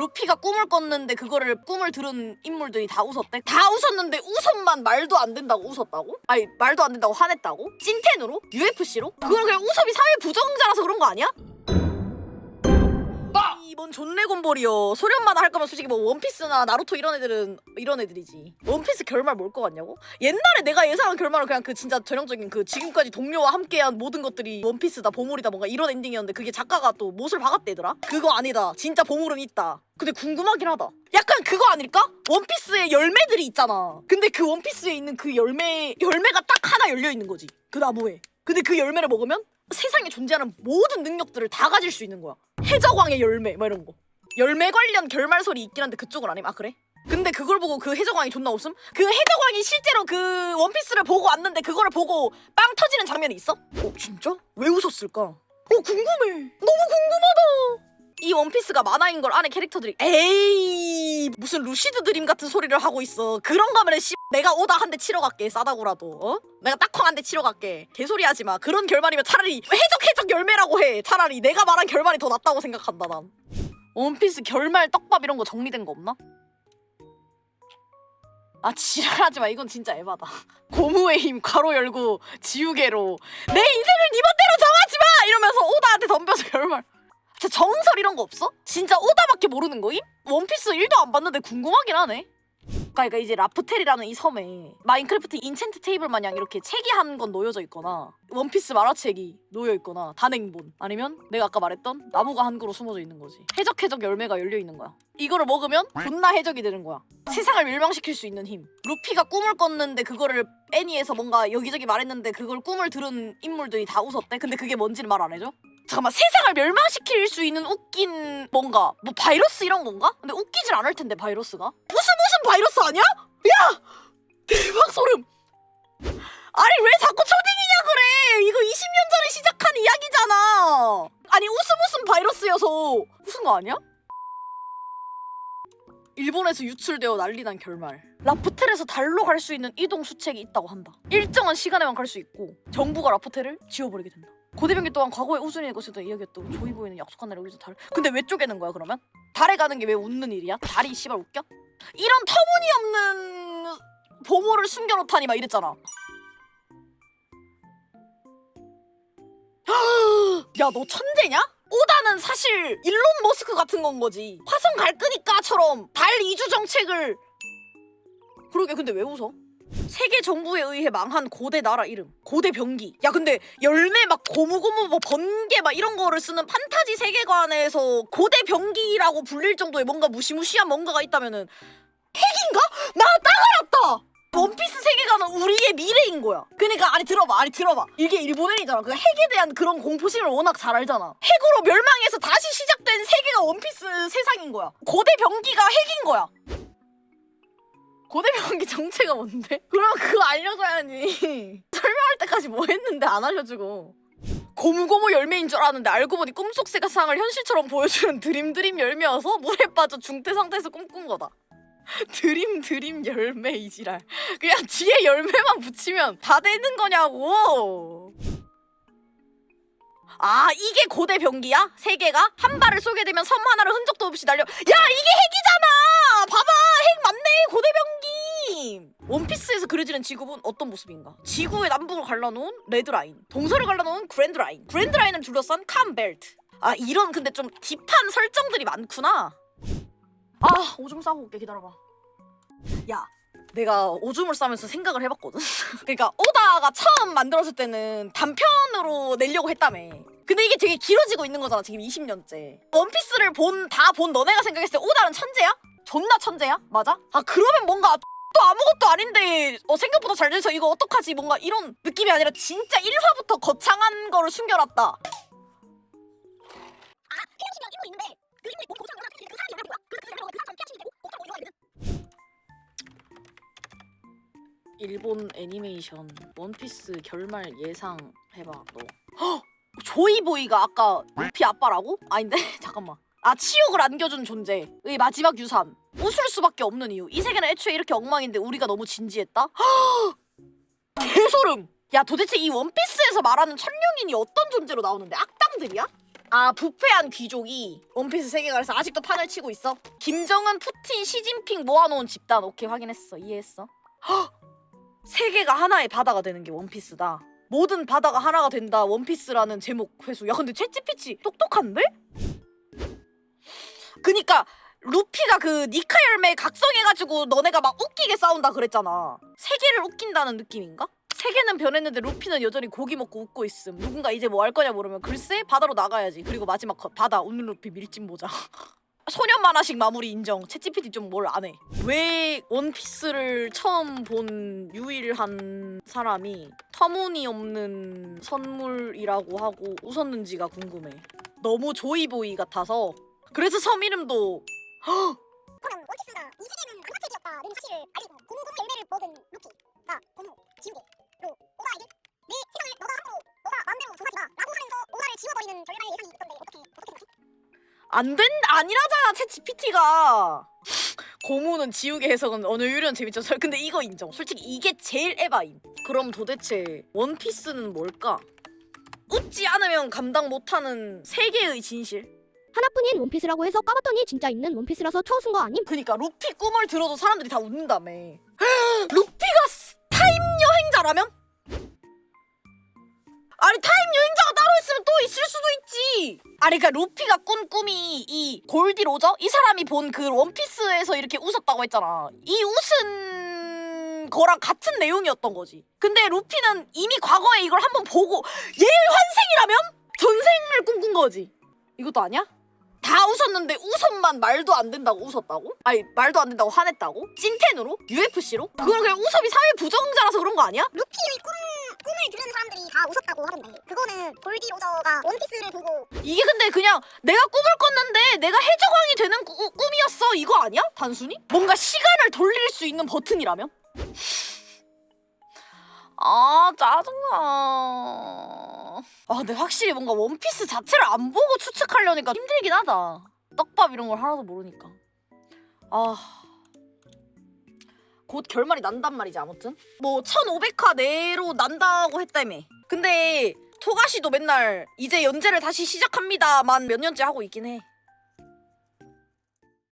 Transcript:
루피가 꿈을 꿨는데 그거를 꿈을 들은 인물들이 다 웃었대? 다 웃었는데 우섭만 말도 안 된다고 웃었다고? 아니 말도 안 된다고 화냈다고? 찐텐으로? UFC로? 그건 그냥 우섭이 사회 부정자라서 그런 거 아니야? 이번 존레곤볼이요. 소련마다 할 거면 솔직히 뭐 원피스나 나루토 이런 애들은 이런 애들이지. 원피스 결말 뭘 것 같냐고? 옛날에 내가 예상한 결말은 그냥 그 진짜 전형적인 그 지금까지 동료와 함께한 모든 것들이 원피스다 보물이다 뭔가 이런 엔딩이었는데 그게 작가가 또 못을 박았대더라? 그거 아니다. 진짜 보물은 있다. 근데 궁금하긴 하다. 약간 그거 아닐까? 원피스에 열매들이 있잖아. 근데 그 원피스에 있는 그 열매가 딱 하나 열려 있는 거지. 그 나무에. 근데 그 열매를 먹으면 세상에 존재하는 모든 능력들을 다 가질 수 있는 거야. 해적왕의 열매 막 이런 거. 열매 관련 결말설이 있긴 한데 그쪽은 아님? 아 그래? 근데 그걸 보고 그 해적왕이 존나 웃음? 그 해적왕이 실제로 그 원피스를 보고 왔는데 그거를 보고 빵 터지는 장면이 있어? 진짜? 왜 웃었을까? 궁금해. 너무 궁금하다. 이 원피스가 만화인 걸 안에 캐릭터들이 에이 무슨 루시드 드림 같은 소리를 하고 있어. 그런 거면 내가 오다 한 대 치러 갈게. 싸다고라도 어? 내가 딱콩 한 대 치러 갈게. 개소리 하지마. 그런 결말이면 차라리 해적 열매라고 해. 차라리 내가 말한 결말이 더 낫다고 생각한다 난. 원피스 결말 떡밥 이런 거 정리된 거 없나? 아 지랄하지마. 이건 진짜 에바다. 고무의 힘 괄호 열고 지우개로 내 인생을 네 멋대로 정하지마! 이러면서 오다한테 덤벼서 결말. 진짜 정설 이런 거 없어? 진짜 오다밖에 모르는 거임? 원피스 1도 안 봤는데 궁금하긴 하네. 그러니까 이제 라프텔이라는 이 섬에 마인크래프트 인챈트 테이블 마냥 이렇게 책이 한 권 놓여져 있거나 원피스 만화책이 놓여 있거나 단행본 아니면 내가 아까 말했던 나무가 한 그루 숨어져 있는 거지. 해적 열매가 열려 있는 거야. 이거를 먹으면 존나 해적이 되는 거야. 세상을 멸망시킬 수 있는 힘. 루피가 꿈을 꿨는데 그거를 애니에서 뭔가 여기저기 말했는데 그걸 꿈을 들은 인물들이 다 웃었대? 근데 그게 뭔지는 말 안 해줘? 잠깐만, 세상을 멸망시킬 수 있는 웃긴 뭔가 뭐 바이러스 이런 건가? 근데 웃기질 않을 텐데 바이러스가? 무슨 바이러스 아니야? 야! 대박 소름! 아니 왜 자꾸 초딩이냐 그래! 이거 20년 전에 시작한 이야기잖아! 아니 웃음 바이러스여서 웃은 거 아니야? 일본에서 유출되어 난리난 결말. 라프텔에서 달로 갈 수 있는 이동 수책이 있다고 한다. 일정한 시간에만 갈 수 있고 정부가 라프텔을 지워버리게 된다. 고대병기 또한 과거에 우준이의 것에도 이야기했던 조이보이는 약속한 날에 여기서 달. 근데 왜 쪼개는 거야 그러면? 달에 가는 게 왜 웃는 일이야? 달이 씨발 웃겨? 이런 터무니없는 보물을 숨겨놓다니 막 이랬잖아. 야 너 천재냐? 오다는 사실 일론 머스크 같은 건 거지. 화성 갈 거니까처럼 달 이주 정책을. 그러게 근데 왜 웃어? 세계 정부에 의해 망한 고대 나라 이름 고대 병기. 야 근데 열매 막 고무고무 뭐 번개 막 이런 거를 쓰는 판타지 세계관에서 고대 병기라고 불릴 정도의 뭔가 무시무시한 뭔가가 있다면은 핵인가? 나 딱 알았다! 원피스 세계관은 우리의 미래인 거야. 그러니까 아니 들어봐 이게 일본인이잖아. 그 핵에 대한 그런 공포심을 워낙 잘 알잖아. 핵으로 멸망해서 다시 시작된 세계가 원피스 세상인 거야. 고대 병기가 핵인 거야. 고대 병기 정체가 뭔데? 그럼 그거 알려줘야지. 설명할 때까지 뭐 했는데 안 알려주고. 고무고무 열매인 줄 알았는데 알고 보니 꿈속 세상을 현실처럼 보여주는 드림 열매여서 물에 빠져 중태 상태에서 꿈꾼 거다. 드림 열매 이지랄. 그냥 뒤에 열매만 붙이면 다 되는 거냐고. 아 이게 고대 병기야? 세계가? 한 발을 쏘게 되면 섬 하나를 흔적도 없이 날려. 야 이게 핵이잖아! 봐봐 핵 맞네 고대 병기. 원피스에서 그려지는 지구는 어떤 모습인가? 지구의 남북을 갈라놓은 레드라인, 동서를 갈라놓은 그랜드라인, 그랜드라인을 둘러싼 캄벨트. 아 이런 근데 좀 딥한 설정들이 많구나. 아 오줌 싸고 올게. 기다려봐. 야 내가 오줌을 싸면서 생각을 해봤거든. 그러니까 오다가 처음 만들었을 때는 단편으로 내려고 했다며. 근데 이게 되게 길어지고 있는 거잖아 지금 20년째. 원피스를 다 본 너네가 생각했을 때 오다는 천재야? 존나 천재야? 맞아? 아 그러면 뭔가 또 아무것도 아닌데 생각보다 잘 돼서 이거 어떡하지 뭔가 이런 느낌이 아니라 진짜 1화부터 거창한 거를 숨겨놨다. 아 태양신이랑 이거 있는데 그 힘을 못 보잖아. 그 사람이 열매 뭐야? 그 열매가 그 사람 태양신이 되고 어쩌고 이거 있거든. 일본 애니메이션 원피스 결말 예상해봐 너. 헉! 조이보이가 아까 루피 아빠라고? 아닌데? 잠깐만. 아 치욕을 안겨준 존재의 마지막 유산. 웃을 수밖에 없는 이유. 이 세계는 애초에 이렇게 엉망인데 우리가 너무 진지했다? 헉! 개소름! 야 도대체 이 원피스에서 말하는 천룡인이 어떤 존재로 나오는데? 악당들이야? 아 부패한 귀족이 원피스 세계관에서 아직도 판을 치고 있어? 김정은, 푸틴, 시진핑 모아놓은 집단. 오케이 확인했어. 이해했어. 헉! 세계가 하나의 바다가 되는 게 원피스다. 모든 바다가 하나가 된다. 원피스라는 제목 회수. 야 근데 챗GPT 똑똑한데? 그니까 루피가 그 니카 열매 각성해가지고 너네가 막 웃기게 싸운다 그랬잖아. 세계를 웃긴다는 느낌인가? 세계는 변했는데 루피는 여전히 고기 먹고 웃고 있음. 누군가 이제 뭐 할 거냐 물으면 글쎄 바다로 나가야지. 그리고 마지막 바다 웃는 루피 밀짚 모자. 소년 만화식 마무리 인정. 챗GPT 좀 뭘 안 해. 왜 원피스를 처음 본 유일한 사람이 터무니없는 선물이라고 하고 웃었는지가 궁금해. 너무 조이보이 같아서. 그래서 섬 이름도 그럼 원피스가 이 세계는 만화책이었다는 사실을 알리고 고무고무 열매를 먹은 루피가 고무, 지우개, 그리고 오다에게 내 세상을 너가 함부로 너가 마음대로 정하지마 라고 하면서 오다를 지워버리는 결말의 예상이 있던데 어떻게 생각해? 아니라잖아 챗GPT가. 고무는 지우개 해석은 어느 유련 재밌죠. 근데 이거 인정. 솔직히 이게 제일 에바임. 그럼 도대체 원피스는 뭘까? 웃지 않으면 감당 못하는 세계의 진실? 하나뿐인 원피스라고 해서 까봤더니 진짜 있는 원피스라서 쳐웃은 거 아님? 그니까 루피 꿈을 들어도 사람들이 다 웃는다며. 루피가 타임 여행자라면? 아니 타임 여행자가 따로 있으면 또 있을 수도 있지. 아니 그러니까 루피가 꾼 꿈이 이 골디 로저? 이 사람이 본 그 원피스에서 이렇게 웃었다고 했잖아. 이 웃은 거랑 같은 내용이었던 거지. 근데 루피는 이미 과거에 이걸 한번 보고 얘 환생이라면? 전생을 꿈꾼 거지. 이것도 아니야? 다 웃었는데 우선만 말도 안 된다고 웃었다고? 아니 말도 안 된다고 화냈다고? 찐텐으로? UFC로? 그건 그냥 우섭이 사회 부정자라서 그런 거 아니야? 루피의 꿈을 들은 사람들이 다 웃었다고 하던데 그거는 골디 로저가 원피스를 보고 이게 근데 그냥 내가 꿈을 꿨는데 내가 해적왕이 되는 꿈이었어 이거 아니야? 단순히? 뭔가 시간을 돌릴 수 있는 버튼이라면? 아 짜증나. 아 근데 확실히 뭔가 원피스 자체를 안 보고 추측하려니까 힘들긴 하다. 떡밥 이런 걸 하나도 모르니까. 아 곧 결말이 난단 말이지. 아무튼 뭐 1500화 내로 난다고 했다며. 근데 토가시도 맨날 이제 연재를 다시 시작합니다만 몇 년째 하고 있긴 해.